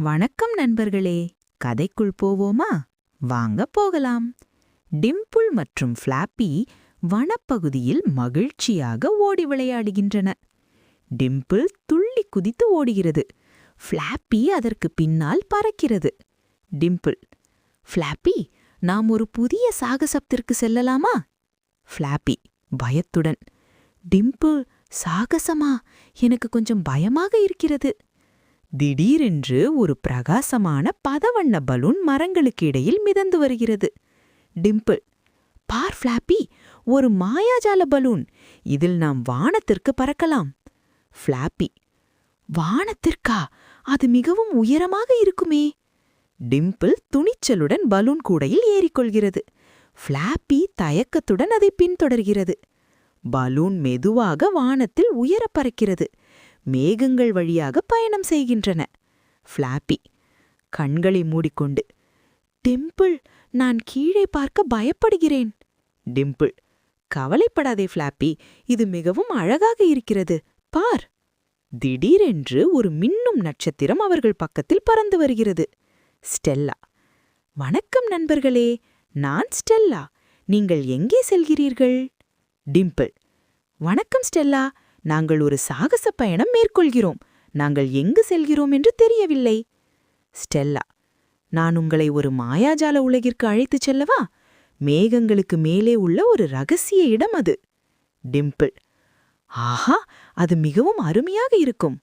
வணக்கம் நண்பர்களே, கதைக்குள் போவோமா? வாங்க போகலாம். டிம்பிள் மற்றும் ஃப்ளாப்பி வனப்பகுதியில் மகிழ்ச்சியாக ஓடி விளையாடுகின்றன. டிம்பிள் துள்ளி குதித்து ஓடுகிறது. ஃப்ளாப்பி அதற்கு பின்னால் பறக்கிறது. டிம்பிள்: ஃப்ளாப்பி, நாம் ஒரு புதிய சாகசத்திற்கு செல்லலாமா? ஃப்ளாப்பி பயத்துடன்: டிம்பிள், சாகசமா? எனக்கு கொஞ்சம் பயமாக இருக்கிறது. திடீரென்று ஒரு பிரகாசமான பதவண்ண பலூன் மரங்களுக்கு இடையில் மிதந்து வருகிறது. டிம்பிள்: பார் ஃப்ளாப்பி, ஒரு மாயாஜால பலூன். இதில் நாம் வானத்திற்கு பறக்கலாம். ஃப்ளாப்பி: வானத்திற்கா? அது மிகவும் உயரமாக இருக்குமே. டிம்பிள் துணிச்சலுடன் பலூன் கூடையில் ஏறிக்கொள்கிறது. ஃப்ளாப்பி தயக்கத்துடன் அதை பின்தொடர்கிறது. பலூன் மெதுவாக வானத்தில் உயரப் பறக்கிறது. மேகங்கள் வழியாக பயணம் செய்கின்றன. ஃப்ளாப்பி கண்களை மூடிக்கொண்டு: டிம்பிள், நான் கீழே பார்க்க பயப்படுகிறேன். டிம்பிள்: கவலைப்படாதே ஃப்ளாப்பி, இது மிகவும் அழகாக இருக்கிறது, பார். திடீரென்று ஒரு மின்னும் நட்சத்திரம் அவர்கள் பக்கத்தில் பறந்து வருகிறது. ஸ்டெல்லா: வணக்கம் நண்பர்களே, நான் ஸ்டெல்லா. நீங்கள் எங்கே செல்கிறீர்கள்? டிம்பிள்: வணக்கம் ஸ்டெல்லா, நாங்கள் ஒரு சாகச பயணம் மேற்கொள்கிறோம். நாங்கள் எங்கு செல்கிறோம் என்று தெரியவில்லை. ஸ்டெல்லா: நான் உங்களை ஒரு மாயாஜால உலகிற்கு அழைத்துச் செல்லவா? மேகங்களுக்கு மேலே உள்ள ஒரு ரகசிய இடம் அது. டிம்பிள்: ஆஹா, அது மிகவும் அருமையாக இருக்கும்.